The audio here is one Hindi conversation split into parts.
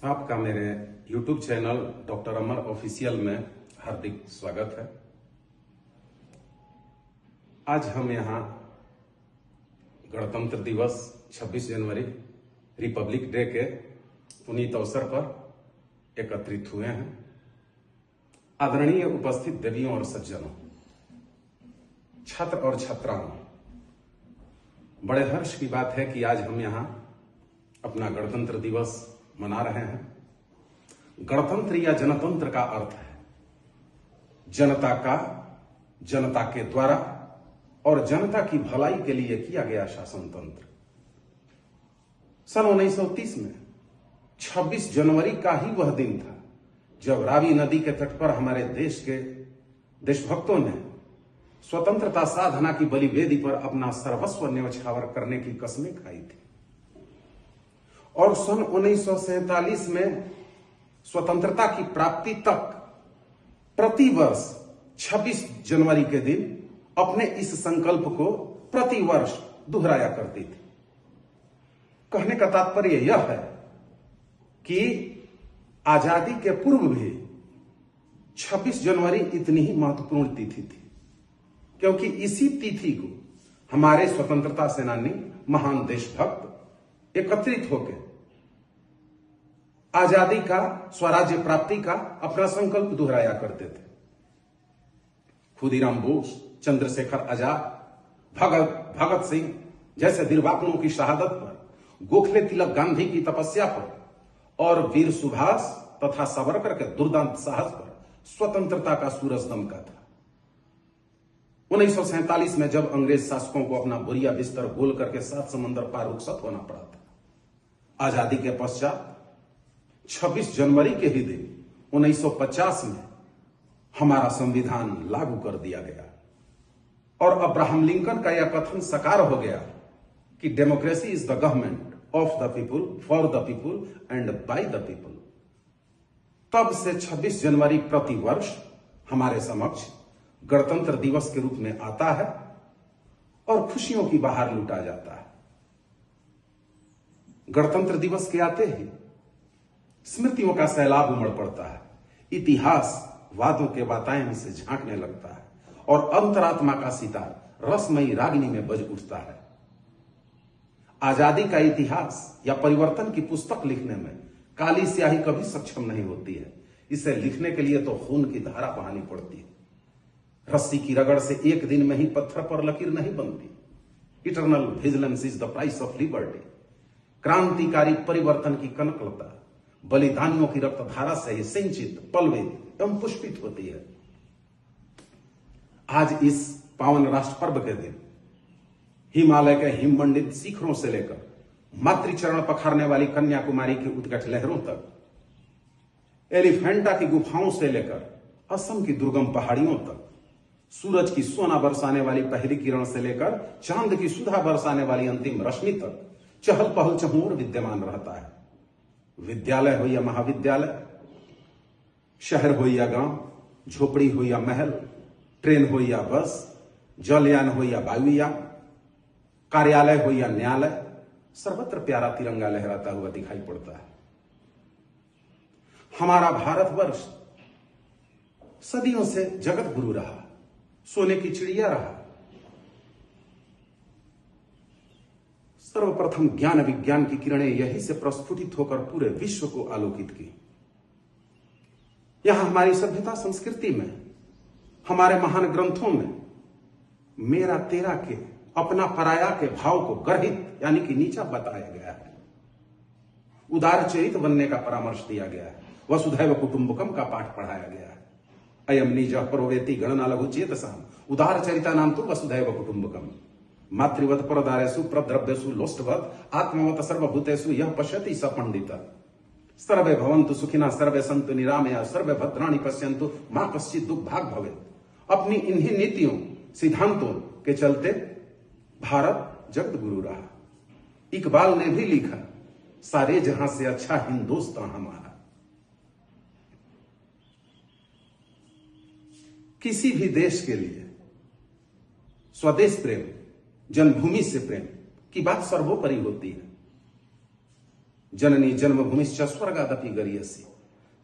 आपका मेरे YouTube चैनल डॉक्टर अमर ऑफिशियल में हार्दिक स्वागत है। आज हम यहाँ गणतंत्र दिवस 26 जनवरी रिपब्लिक डे के पुनीत अवसर पर एकत्रित हुए हैं। आदरणीय उपस्थित देवियों और सज्जनों, छात्र और छात्राओं, बड़े हर्ष की बात है कि आज हम यहाँ अपना गणतंत्र दिवस मना रहे हैं। गणतंत्र या जनतंत्र का अर्थ है जनता का, जनता के द्वारा और जनता की भलाई के लिए किया गया शासन तंत्र। सन 1930 में 26 जनवरी का ही वह दिन था जब रावी नदी के तट पर हमारे देश के देशभक्तों ने स्वतंत्रता साधना की बलिवेदी पर अपना सर्वस्व न्यौछावर करने की कस्में खाई थी। और सन 1947 में स्वतंत्रता की प्राप्ति तक प्रतिवर्ष 26 जनवरी के दिन अपने इस संकल्प को प्रतिवर्ष दोहराया करती थी। कहने का तात्पर्य यह है कि आजादी के पूर्व भी 26 जनवरी इतनी ही महत्वपूर्ण तिथि थी, क्योंकि इसी तिथि को हमारे स्वतंत्रता सेनानी, महान देशभक्त एकत्रित होकर आजादी का, स्वराज्य प्राप्ति का अपना संकल्प दोहराया करते थे। खुदीराम बोस, चंद्रशेखर आजाद, भगत सिंह जैसे वीरबापुओं की शहादत पर, गोखले तिलक गांधी की तपस्या पर और वीर सुभाष तथा सावरकर के दुर्दांत साहस पर स्वतंत्रता का सूरज दमका था। 1947 में जब अंग्रेज शासकों को अपना बोरिया बिस्तर गोल करके 7 समंदर पार रुखसत होना पड़ा था, आजादी के पश्चात 26 जनवरी के ही दिन 1950 में हमारा संविधान लागू कर दिया गया और अब्राहम लिंकन का यह कथन साकार हो गया कि democracy is the government of the people, for the people and by the people. तब से 26 जनवरी प्रतिवर्ष हमारे समक्ष गणतंत्र दिवस के रूप में आता है और खुशियों की बहार लुटा जाता है। गणतंत्र दिवस के आते ही स्मृतियों का सैलाब उमड़ पड़ता है, इतिहास वादों के वातायन से झांकने लगता है और अंतरात्मा का सितार रसमयी रागिनी में बज उठता है। आजादी का इतिहास या परिवर्तन की पुस्तक लिखने में काली स्याही कभी सक्षम नहीं होती है। इसे लिखने के लिए तो खून की धारा बहानी पड़ती है। रस्सी की रगड़ से एक दिन में ही पत्थर पर लकीर नहीं बनती। Eternal vigilance is the price of liberty. क्रांतिकारी परिवर्तन की कनकलता बलिदानियों की रक्तधारा से ही सिंचित, पल्वित एवं पुष्पित होती है। आज इस पावन राष्ट्र पर्व के दिन हिमालय के हिममंडित शिखरों से लेकर मातृचरण पखारने वाली कन्याकुमारी की उत्कट लहरों तक, एलिफेंटा की गुफाओं से लेकर असम की दुर्गम पहाड़ियों तक, सूरज की सोना बरसाने वाली पहली किरण से लेकर चांद की सुधा बरसाने वाली अंतिम रश्मि तक चहल पहल चहुओर विद्यमान रहता है। विद्यालय हो या महाविद्यालय, शहर हो या गांव, झोपड़ी हो या महल, ट्रेन हो या बस, जलयान हो या वायुयान, कार्यालय हो या न्यायालय, सर्वत्र प्यारा तिरंगा लहराता हुआ दिखाई पड़ता है। हमारा भारतवर्ष सदियों से जगत गुरु रहा, सोने की चिड़िया रहा। सर्वप्रथम ज्ञान विज्ञान की किरणें यहीं से प्रस्फुटित होकर पूरे विश्व को आलोकित की। यहां हमारी सभ्यता संस्कृति में, हमारे महान ग्रंथों में मेरा तेरा के, अपना पराया के भाव को गर्हित यानी कि नीचा बताया गया है। उदार चरित बनने का परामर्श दिया गया है। वसुधैव कुटुंबकम का पाठ पढ़ाया गया है। अयम निज परोवेति गणना लघु चेतसाम उदार चरिता नाम तो वसुधैव कुटुंबकम। मातृवत परदारेषु प्रद्रव्येषु लोष्टवत आत्मवत सर्वभूतेषु यह पश्यति स पंडितः। सर्वे भवन्तु सुखिनः सर्वे सन्तु निरामया सर्वे भद्राणि पश्यन्तु मां कश्चित् दुख भाग भवेत्। अपनी इन्हीं नीतियों, सिद्धांतों के चलते भारत जगत गुरु रहा। इकबाल ने भी लिखा, सारे जहां से अच्छा हिंदुस्तान हमारा। किसी भी देश के लिए स्वदेश प्रेम, जन्मभूमि से प्रेम की बात सर्वोपरि होती है। जननी जन्मभूमिश्च स्वर्गादपि गरीयसी।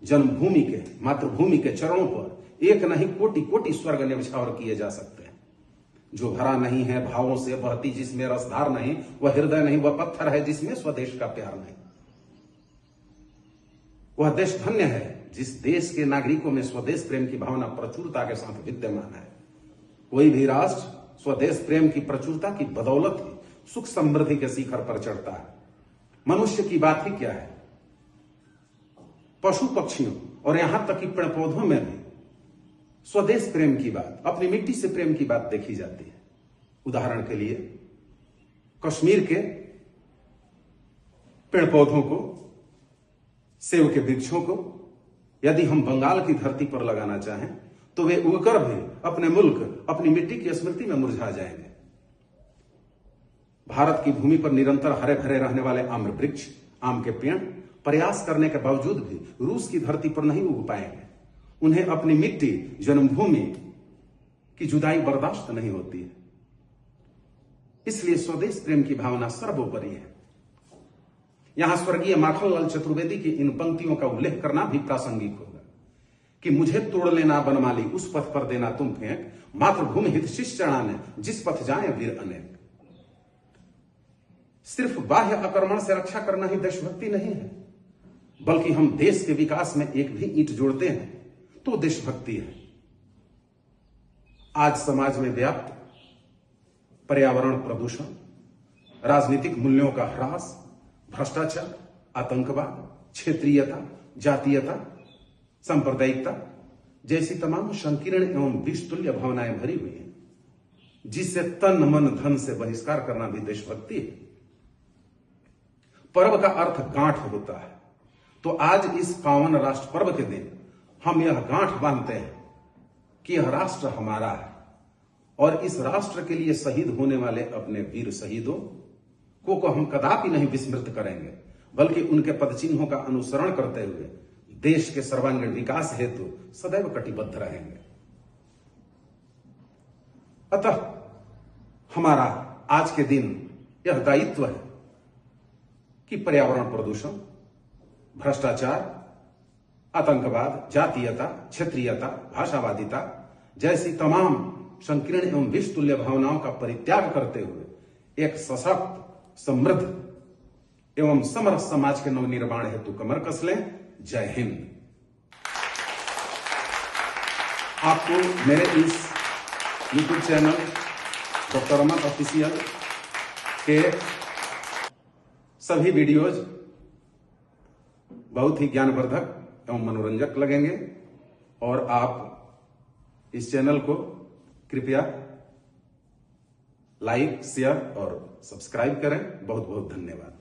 जन्मभूमि के, मातृभूमि के चरणों पर एक नहीं कोटि कोटि स्वर्ग न्यौछावर किए जा सकते हैं। जो भरा नहीं है भावों से बहती जिसमें रसधार नहीं, वह हृदय नहीं, वह पत्थर है जिसमें स्वदेश का प्यार नहीं। वह देश धन्य है जिस देश के नागरिकों में स्वदेश प्रेम की भावना प्रचुरता के साथ विद्यमान है। कोई भी राष्ट्र स्वदेश प्रेम की प्रचुरता की बदौलत ही सुख समृद्धि के शिखर पर चढ़ता है। मनुष्य की बात ही क्या है, पशु पक्षियों और यहां तक कि पेड़ पौधों में भी स्वदेश प्रेम की बात, अपनी मिट्टी से प्रेम की बात देखी जाती है। उदाहरण के लिए कश्मीर के पेड़ पौधों को, सेब के वृक्षों को यदि हम बंगाल की धरती पर लगाना चाहें तो वे उगकर भी अपने मुल्क, अपनी मिट्टी की स्मृति में मुरझा जाएंगे। भारत की भूमि पर निरंतर हरे भरे रहने वाले आम्र वृक्ष, आम के पेड़ प्रयास करने के बावजूद भी रूस की धरती पर नहीं उग पाएंगे। उन्हें अपनी मिट्टी, जन्मभूमि की जुदाई बर्दाश्त नहीं होती है। इसलिए स्वदेश प्रेम की भावना सर्वोपरि है। यहां स्वर्गीय माखनलाल चतुर्वेदी की इन पंक्तियों का उल्लेख करना भी प्रासंगिक होगा कि मुझे तोड़ लेना बनमाली, उस पथ पर देना तुम फेंक, मातृभूमि हित शिष्य चढ़ाने, जिस पथ जाए वीर अनेक। सिर्फ बाह्य आक्रमण से रक्षा करना ही देशभक्ति नहीं है, बल्कि हम देश के विकास में एक भी ईंट जोड़ते हैं तो देशभक्ति है। आज समाज में व्याप्त पर्यावरण प्रदूषण, राजनीतिक मूल्यों का ह्रास, भ्रष्टाचार, आतंकवाद, क्षेत्रीयता, जातीयता, सांप्रदायिकता जैसी तमाम संकीर्ण एवं विषतुल्य भावनाएं भरी हुई हैं, जिससे तन मन धन से बहिष्कार करना भी देशभक्ति है। पर्व का अर्थ गांठ होता है, तो आज इस पावन राष्ट्र पर्व के दिन हम यह गांठ बांधते हैं कि यह राष्ट्र हमारा है और इस राष्ट्र के लिए शहीद होने वाले अपने वीर शहीदों को हम कदापि नहीं विस्मृत करेंगे, बल्कि उनके पदचिन्हों का अनुसरण करते हुए देश के सर्वांगीण विकास हेतु सदैव कटिबद्ध रहेंगे। अतः हमारा आज के दिन यह दायित्व है कि पर्यावरण प्रदूषण, भ्रष्टाचार, आतंकवाद, जातीयता, क्षेत्रीयता, भाषावादिता जैसी तमाम संकीर्ण एवं विषतुल्य भावनाओं का परित्याग करते हुए एक सशक्त, समृद्ध एवं समरस समाज के नवनिर्माण हेतु कमर कस लें। जय हिंद। आपको मेरे इस YouTube चैनल डॉक्टर अमर ऑफिशियल के सभी वीडियोज बहुत ही ज्ञानवर्धक एवं मनोरंजक लगेंगे और आप इस चैनल को कृपया लाइक, शेयर और सब्सक्राइब करें। बहुत बहुत धन्यवाद।